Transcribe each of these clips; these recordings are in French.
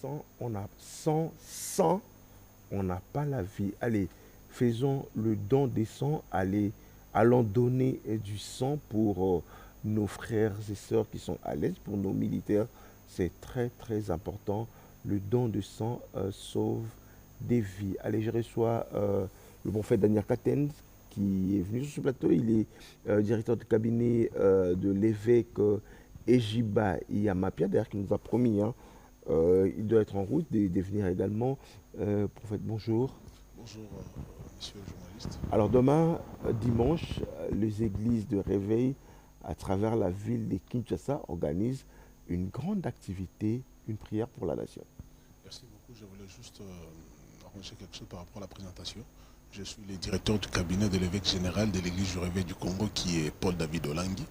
sang, on n'a pas la vie. Allez, faisons le don des sangs, allons donner du sang pour nos frères et sœurs qui sont à l'aise, pour nos militaires. C'est très très important. Le don de sang sauve des vies. Allez, je reçois le bon frère Daniel Katens qui est venu sur ce plateau. Il est directeur de cabinet de l'évêque Ejiba Iyamapia, d'ailleurs, qui nous a promis, hein, il doit être en route de venir également. Prophète, bonjour. Bonjour, monsieur le journaliste. Alors demain, dimanche, les églises de réveil à travers la ville de Kinshasa organisent une grande activité, une prière pour la nation. Merci beaucoup. Je voulais juste arranger quelque chose par rapport à la présentation. Je suis le directeur du cabinet de l'évêque général de l'église du réveil du Congo, qui est Paul David Olangui.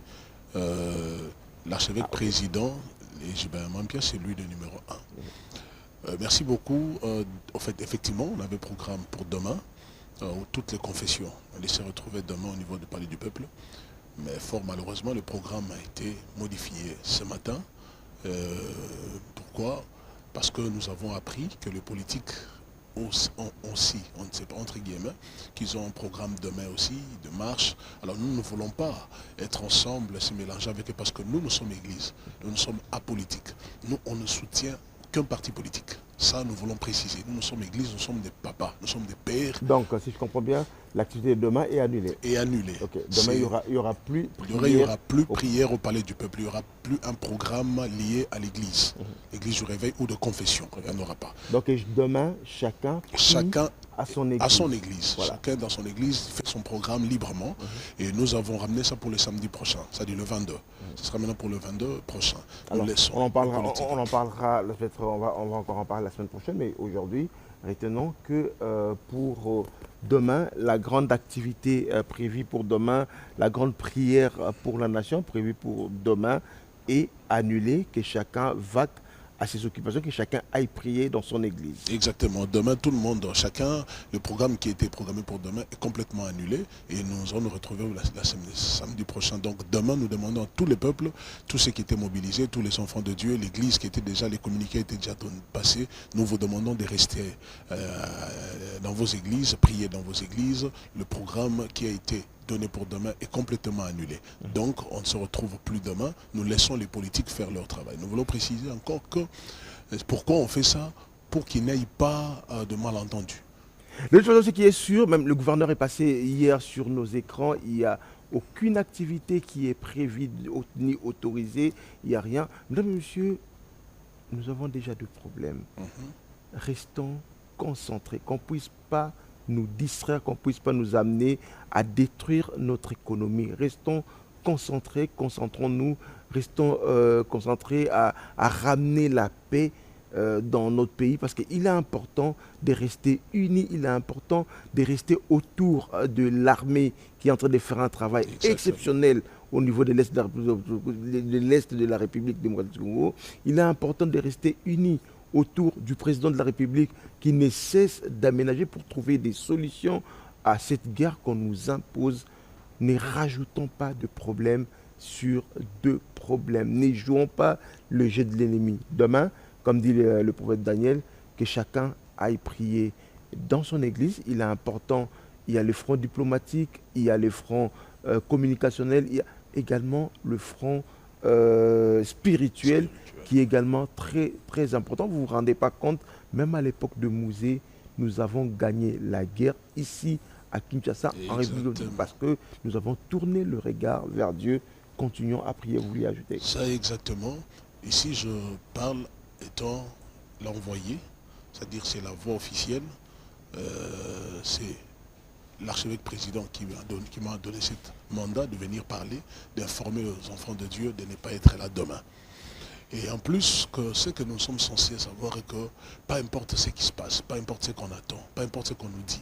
L'archevêque président, Ejiba Iyamapia, c'est lui le numéro 1. Merci beaucoup. En fait, effectivement, on avait programme pour demain, où toutes les confessions allaient se retrouver demain au niveau du palais du peuple. Mais fort malheureusement, le programme a été modifié ce matin. Pourquoi? Parce que nous avons appris que les politiques aussi, on ne sait pas, entre guillemets, qu'ils ont un programme demain aussi, de marche. Alors nous ne voulons pas être ensemble, se mélanger avec eux, parce que nous sommes église, nous sommes apolitiques. Nous, on ne soutient qu'un parti politique. Ça, nous voulons préciser. Nous sommes église, nous sommes des papas, nous sommes des pères. Donc, si je comprends bien, l'activité de demain est annulée. Et annulée. Okay. Demain, il y aura plus prière. Il n'y aura plus prière au palais du peuple. Il n'y aura plus un programme lié à l'église. L'église du réveil ou de confession. Il n'y en aura pas. Donc, demain, chacun à son église. À son église. Voilà. Chacun dans son église fait son programme librement. Et nous avons ramené ça pour le samedi prochain, c'est-à-dire le 22. Ce sera maintenant pour le 22 prochain. Alors, on en parlera, on va encore en parler la semaine prochaine, mais aujourd'hui, retenons que pour demain, la grande activité prévue pour demain, la grande prière pour la nation prévue pour demain est annulée, que chacun va à ses occupations, que chacun aille prier dans son église. Exactement. Demain, tout le monde, chacun, le programme qui était programmé pour demain est complètement annulé et nous allons nous retrouver samedi prochain. Donc demain, nous demandons à tous les peuples, tous ceux qui étaient mobilisés, tous les enfants de Dieu, l'église qui était déjà, les communiqués étaient déjà passés, nous vous demandons de rester dans vos églises, prier dans vos églises. Le programme qui a été donné pour demain est complètement annulé. Donc, on ne se retrouve plus demain. Nous laissons les politiques faire leur travail. Nous voulons préciser encore que pourquoi on fait ça? Pour qu'il n'y ait pas de malentendus. Le chose aussi qui est sûr, même le gouverneur est passé hier sur nos écrans, il n'y a aucune activité qui est prévue ni autorisée, il n'y a rien. Mesdames et messieurs, nous avons déjà des problèmes. Restons concentrés, qu'on ne puisse pas nous distraire, qu'on ne puisse pas nous amener à détruire notre économie. Restons concentrés, concentrons-nous, restons concentrés à ramener la paix dans notre pays, parce qu'il est important de rester unis, il est important de rester autour de l'armée qui est en train de faire un travail exceptionnel au niveau de l'Est de la République démocratique du Congo. Il est important de rester unis autour du président de la République qui ne cesse d'aménager pour trouver des solutions à cette guerre qu'on nous impose. Ne rajoutons pas de problèmes sur deux problèmes. Ne jouons pas le jeu de l'ennemi. Demain, comme dit le prophète Daniel, que chacun aille prier dans son église. Il est important, il y a le front diplomatique, il y a le front communicationnel, il y a également le front spirituel qui est également très, très important. Vous ne vous rendez pas compte, même à l'époque de Mouzé, nous avons gagné la guerre ici à Kinshasa, en République, parce que nous avons tourné le regard vers Dieu. Continuons à prier, vous voulez ajouter? Ça exactement. Ici, je parle étant l'envoyé, c'est-à-dire c'est la voix officielle, c'est l'archevêque président qui m'a donné ce mandat de venir parler, d'informer aux enfants de Dieu de ne pas être là demain. Et en plus, que ce que nous sommes censés savoir est que, peu importe ce qui se passe, peu importe ce qu'on attend, peu importe ce qu'on nous dit,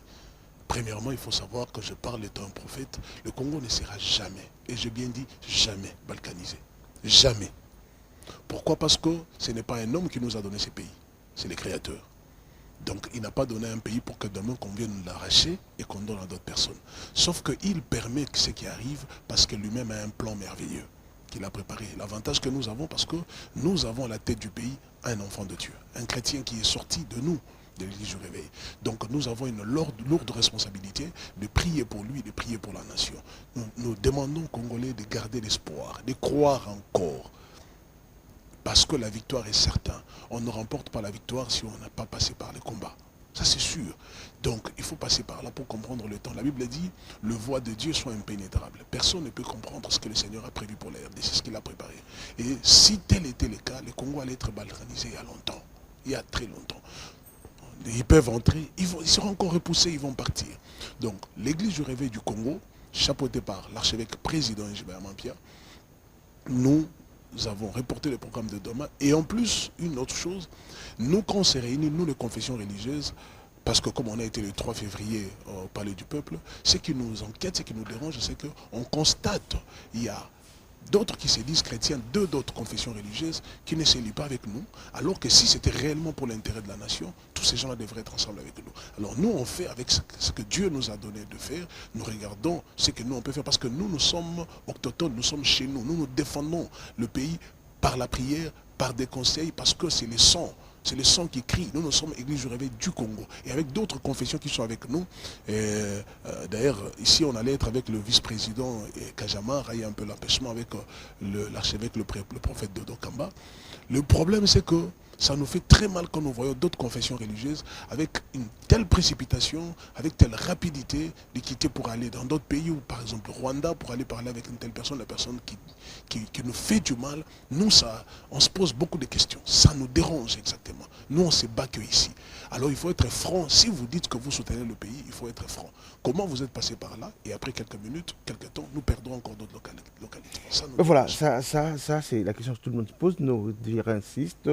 premièrement, il faut savoir que je parle étant un prophète, le Congo ne sera jamais, et j'ai bien dit jamais, balkanisé. Jamais. Pourquoi? Parce que ce n'est pas un homme qui nous a donné ces pays, c'est le Créateur. Donc il n'a pas donné un pays pour que demain qu'on vienne l'arracher et qu'on donne à d'autres personnes. Sauf qu'il permet que ce qui arrive parce que lui-même a un plan merveilleux qu'il a préparé. L'avantage que nous avons, parce que nous avons à la tête du pays un enfant de Dieu, un chrétien qui est sorti de nous, de l'Église du Réveil. Donc nous avons une lourde responsabilité de prier pour lui, de prier pour la nation. Nous demandons aux Congolais de garder l'espoir, de croire encore. Parce que la victoire est certaine. On ne remporte pas la victoire si on n'a pas passé par le combat. Ça c'est sûr. Donc il faut passer par là pour comprendre le temps. La Bible dit, le voie de Dieu soit impénétrable. Personne ne peut comprendre ce que le Seigneur a prévu pour la RDC, c'est ce qu'il a préparé. Et si tel était le cas, le Congo allait être balkanisé il y a longtemps. Il y a très longtemps. Ils peuvent entrer, ils seront encore repoussés, ils vont partir. Donc l'église du réveil du Congo, chapeautée par l'archevêque président Gilbert Mampia, nous avons reporté le programme de demain. Et en plus, une autre chose, nous quand on s'est réunis, nous les confessions religieuses, parce que comme on a été le 3 février au Palais du Peuple, ce qui nous inquiète, ce qui nous dérange, c'est qu'on constate, il y a d'autres qui se disent chrétiens, d'autres confessions religieuses qui ne se lient pas avec nous, alors que si c'était réellement pour l'intérêt de la nation, tous ces gens-là devraient être ensemble avec nous. Alors nous, on fait avec ce que Dieu nous a donné de faire, nous regardons ce que nous, on peut faire, parce que nous, nous sommes autochtones, nous sommes chez nous, nous défendons le pays par la prière, par des conseils, parce que c'est le sang. C'est le sang qui crie. Nous sommes Église du Réveil du Congo. Et avec d'autres confessions qui sont avec nous. D'ailleurs, ici, on allait être avec le vice-président Kajama. Il y a un peu l'empêchement avec l'archevêque, le prophète Dodo Kamba. Le problème, c'est que ça nous fait très mal quand nous voyons d'autres confessions religieuses avec une telle précipitation, avec telle rapidité de quitter pour aller dans d'autres pays, ou par exemple Rwanda, pour aller parler avec une telle personne, la personne qui nous fait du mal. Nous, on se pose beaucoup de questions. Ça nous dérange exactement. Nous, on ne se bat que ici. Alors il faut être franc. Si vous dites que vous soutenez le pays, il faut être franc. Comment vous êtes passé par là, et après quelques minutes, quelques temps, nous perdrons encore d'autres localités. Ça nous voilà, ça c'est la question que tout le monde se pose. Nous, je insiste.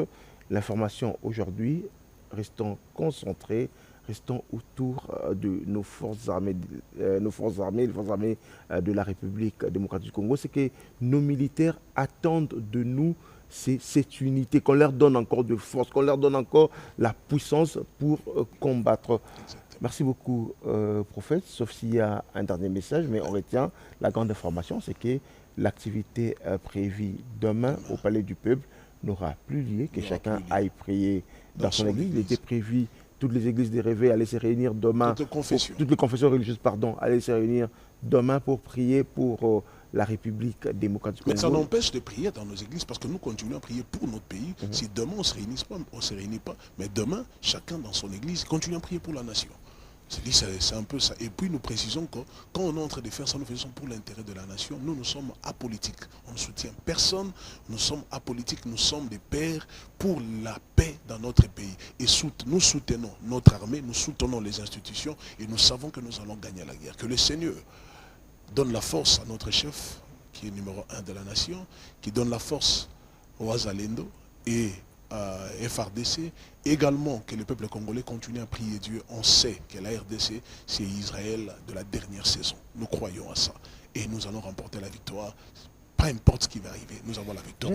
L'information aujourd'hui, restons concentrés, restons autour de nos forces armées, les forces armées de la République démocratique du Congo. C'est que nos militaires attendent de nous cette unité, qu'on leur donne encore de force, qu'on leur donne encore la puissance pour combattre. Exactement. Merci beaucoup, prophète, sauf s'il y a un dernier message, mais on retient la grande information, c'est que l'activité prévue demain au Palais du Peuple n'aura plus lieu, que chacun aille prier dans son église. Il était prévu, toutes les églises des réveils allaient se réunir demain, toutes les confessions religieuses, pardon, allaient se réunir demain pour prier pour la République démocratique du Congo. Mais ça n'empêche de prier dans nos églises, parce que nous continuons à prier pour notre pays. Si demain on ne se réunit pas, mais demain, chacun dans son église continue à prier pour la nation. C'est un peu ça. Et puis nous précisons que quand on est en train de faire ça, nous faisons pour l'intérêt de la nation. Nous sommes apolitiques. On ne soutient personne. Nous sommes apolitiques. Nous sommes des pères pour la paix dans notre pays. Et nous soutenons notre armée, nous soutenons les institutions, et nous savons que nous allons gagner la guerre. Que le Seigneur donne la force à notre chef, qui est numéro 1 de la nation, qui donne la force au Azalendo et FRDC, également que le peuple congolais continue à prier Dieu. On sait que la RDC, c'est Israël de la dernière saison. Nous croyons à ça. Et nous allons remporter la victoire. Peu importe ce qui va arriver, nous avons la victoire.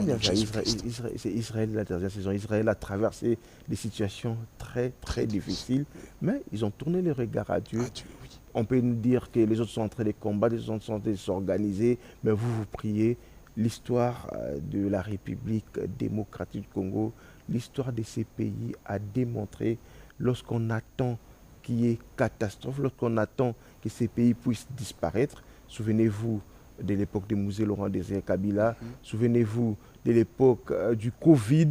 C'est Israël de la dernière saison. Israël a traversé des situations très difficiles, mais ils ont tourné le regard à Dieu. Oui. On peut nous dire que les autres sont en train de combattre, les autres sont en train de s'organiser, mais vous priez. L'histoire de la République démocratique du Congo, l'histoire de ces pays a démontré, lorsqu'on attend qu'il y ait catastrophe, lorsqu'on attend que ces pays puissent disparaître, souvenez-vous de l'époque de Mouzé Laurent Désiré Kabila, souvenez-vous de l'époque du Covid,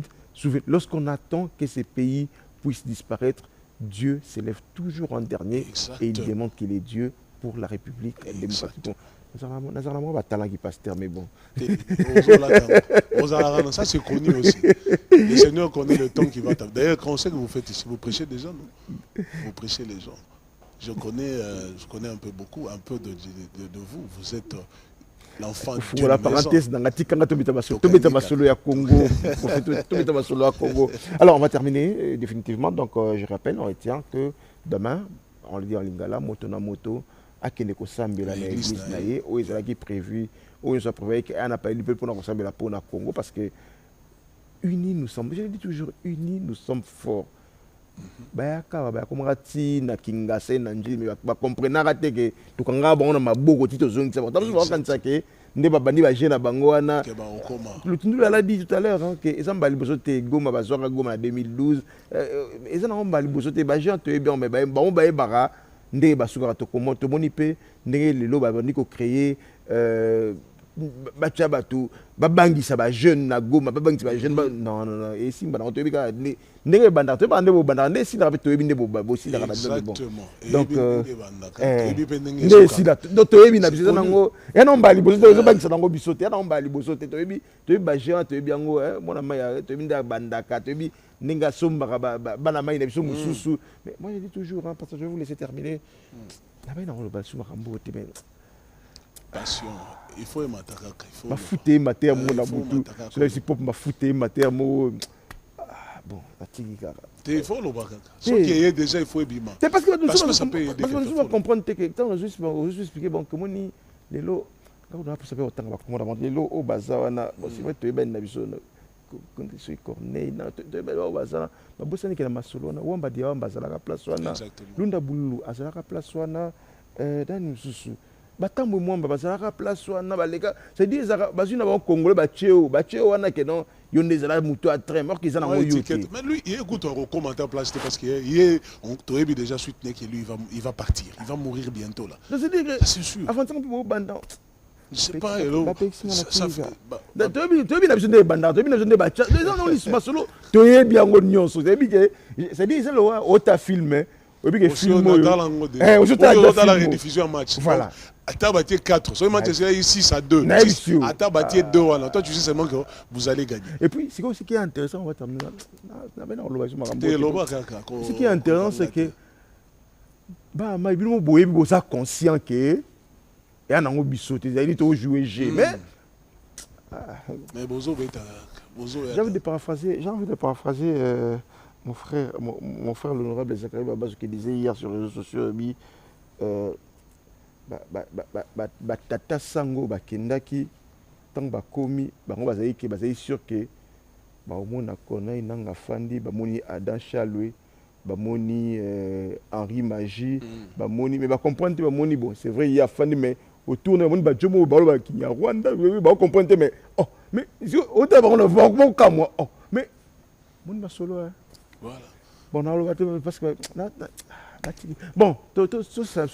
lorsqu'on attend que ces pays puissent disparaître, Dieu s'élève toujours en dernier. Exact. Et il démontre qu'il est Dieu pour la République démocratique. Nazaramo va talangi pasteur, mais bon. Ça c'est connu aussi. Le Seigneur connaît le temps qui va t'avoir. D'ailleurs, quand on sait que vous faites ici, vous prêchez des gens, non? Vous prêchez les gens. Je connais un peu de vous. Vous êtes l'enfant de la parenthèse dans la Congo. Alors, on va terminer définitivement. Donc, je rappelle, on retient que demain, on le dit en lingala, moto na moto, à Keneko Sambela, l'église naïe, où ils ont prévu, où ils ont prévu qu'un appel du peuple pour nous Sambela pour le Congo, parce que unis nous sommes, je le dis toujours, unis nous sommes forts. Bayaka bakomati na kingase na njili mais ba comprendre que tukanga ba on ma boko tito zongi ça. Dans ce moment quand ça que nde babandi bagene na bango wana Okoma. l'a dit tout à l'heure hein, que eza mbali boso te goma bazwaka goma na 2012 eza nango mbali boso te bagene toyebi yango me bango bayebaka nde basukaka tomoni mpe ndenge lelo babandi kocréer batia bato babangisa bajeune na goma babangisa bajeune non esimba nango toyebi kaka ndenge ebandaka toyebaka nde bobandaka nde esindaka mpe toyebi nde bosilaka na biso bon donc nde esila donc toyebi na biso eza nango ya nango mbala liboso te ezobangisa nango biso te ya nango mbala liboso te toyebi bajeune toyebi yango mwana mai toyebi nde abandaka toyebi ndenge asombaka bana mai na biso mosusu mais moi je dis toujours hein, parce que je vais vous laisser terminer nabai nango loba lisusu makambo te mais passion. Il faut aimer Matakaka. Ma fouté ma terre mon aboutou. Cela c'est pour ma fouté ma terre mon. Bon, la tigara. Il faut le bakaka. Ce qui est déjà il faut bima. C'est parce que ça peut aider. Parce que nous devons comprendre que quand on juste expliquer bon comment ni les lots quand on a pour savoir autant va comment les lots au bazar wana bon c'est vrai tu es ben na biso quand tu suis corneille na tu es ben au bazar ba bossa ni que na masolo na wamba dia wamba za la place wana lunda bulu azala ka place wana dans susu batambo mwamba bazalaka place wana baleka c'est dire bazuna ba congolais bacheo wana que non yonde zala muto à train mort qu'ils en ont eu mais lui il écoute un commentaire place parce que il on toyebi déjà suite que lui il va partir il va mourir bientôt là c'est sûr avant tant que bandant je sais pas ça fait toyebi na biso nde bandant toyebi na biso nde bacha les gens non lisma solo toyebi yango nyonso c'est dire c'est dire c'est le ota film oyebi que film la rediffusion match voilà Ata bâti 4, sur le match c'est 6 à 2. Ata bâti 2, voilà. Toi tu sais seulement que vous allez gagner. Et puis ce qui est intéressant, on va terminer. Ce qui est intéressant, c'est que bah ma bien boye bosa conscient que et en ango bisoté, il dit jouer G mais bozo beta j'ai envie de paraphraser mon frère l'honorable Zachary Baba qui disait hier sur les réseaux sociaux tata sango bakendaki tant bakomi bango bazali sûr que baomona konai nanga fandi bamoni Adam Chalwe bamoni Henri Magie bamoni mais ba comprendre bamoni bon c'est vrai il y a fandi mais autour bamoni ba jomo balo ba kinya Rwanda ba comprendre mais oh mais autant ba on va bon comme moi oh mais mon ba solo hein voilà bon on parce que bon, tout ça,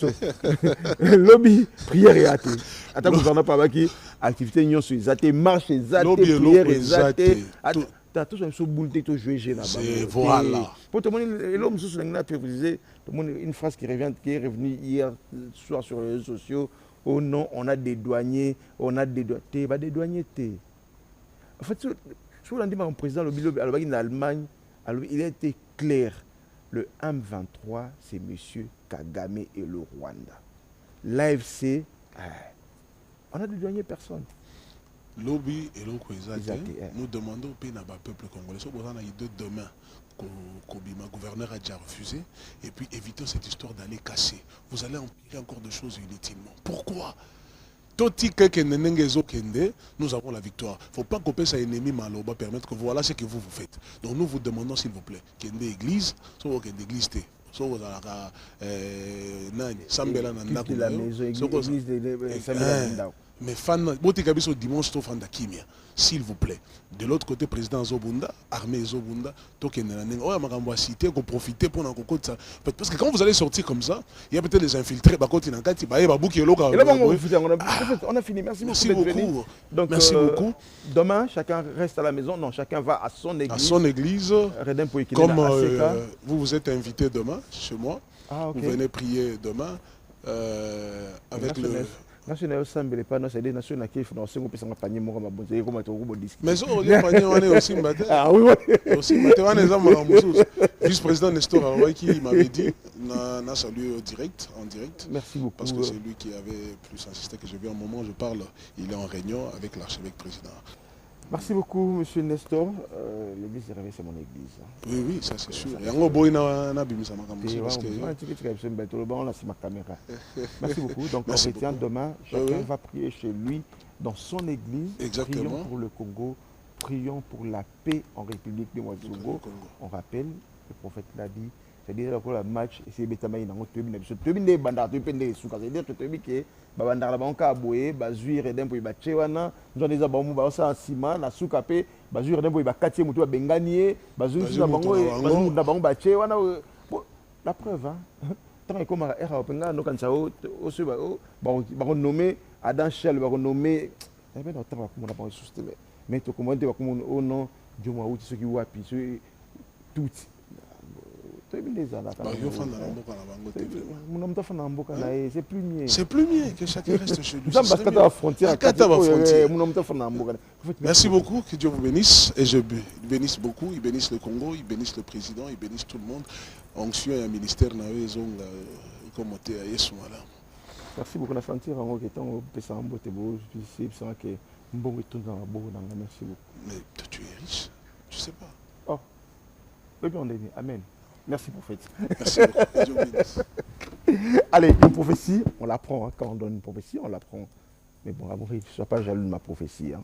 lobby, prière et athée. Attends, vous en avez pas qui activité union sur les athées, marche les athées, prière et athées. Tout ça, il boule tout jouer là-bas. Voilà. Pour tout le monde, l'homme sous une phrase qui est revenue hier soir sur les réseaux sociaux. Oh non, on a des douaniers, on a des douaniers. Bah des douaniers, en fait, sur l'un dit mon président, en Allemagne, il a été clair. Le M23, c'est M. Kagame et le Rwanda. L'AFC, on a de douanier personne. Lobby et nous demandons au peuple congolais. Si on a eu demain, le gouverneur a déjà refusé. Et puis évitons cette histoire d'aller casser. Vous allez empirer encore de choses inutilement. Pourquoi? Nous avons la victoire. Il ne faut pas couper sa ennemi maloba, permettre que voilà ce que vous faites. Donc nous vous demandons s'il vous plaît, qu'il y ait une église, soit qu'il y ait une église. So vous avez Sambela la maison, église de Sambela. Mais fan, Botikabiso dimanche to fanda kimia, s'il vous plaît. De l'autre côté, président Zobunda, armée Zobunda, on va citer, qu'on profiter pour un coco de ça. Parce que quand vous allez sortir comme ça, il y a peut-être des infiltrés, on a fini, merci beaucoup. Donc, merci beaucoup. Demain, chacun reste à la maison, non, chacun va à son église. À son église. Comme vous êtes invité demain chez moi, vous venez prier demain avec le... National Assembly pas c'est des nations qui font aussi un panier moi ma bonne comme un groupe disque. Mais on panier on est aussi matin. Ah oui aussi matin on est en vice-président Nestor Aroy qui m'avait dit n'a salué en direct. Merci beaucoup. Parce que c'est lui qui avait plus insisté que je vais au moment où je parle, il est en réunion avec l'archevêque président. Merci beaucoup, monsieur Nestor. L'église de Réveil, c'est mon église. Oui, oui, ça c'est sûr. Et en gros, il y a un Merci beaucoup. Donc, on retient demain, chacun va prier chez lui, dans son église. Exactement. Prions pour le Congo, prions pour la paix en République du Congo. On rappelle, le prophète l'a dit, c'est-à-dire que le match c'est betamaï nango tobi nde banda tobi pende suka c'est-à-dire que tobi ke babanda la banka boye bazuire dem po ba chewana nzone za bamu ba sa sima na suka pe bazuire dem po ba katie mutu ba benganie bazuire na bango bazuire na bango ba chewana la preuve hein tant que comme era penga no kan sao o se ba nommé Adam Shell ba nommé ben autant ba kuma ba système mais to commenter ba kuma o non Joma uti soki wapi tout c'est plus mieux. C'est plus mieux que chacun reste chez lui. Merci beaucoup, que Dieu vous bénisse. Et je bénisse beaucoup, il bénisse le Congo, il bénisse le président, il bénisse tout le monde. Onction et un ministère, merci beaucoup. Merci beaucoup. Mais tu es riche, tu sais pas. Oh, oui, on est dit. Amen. Merci, prophète. Merci beaucoup. Dieu bénisse. Allez, une prophétie, on l'apprend. Hein. Quand on donne une prophétie, on l'apprend. Mais bon, ne sois pas jaloux de ma prophétie. Hein.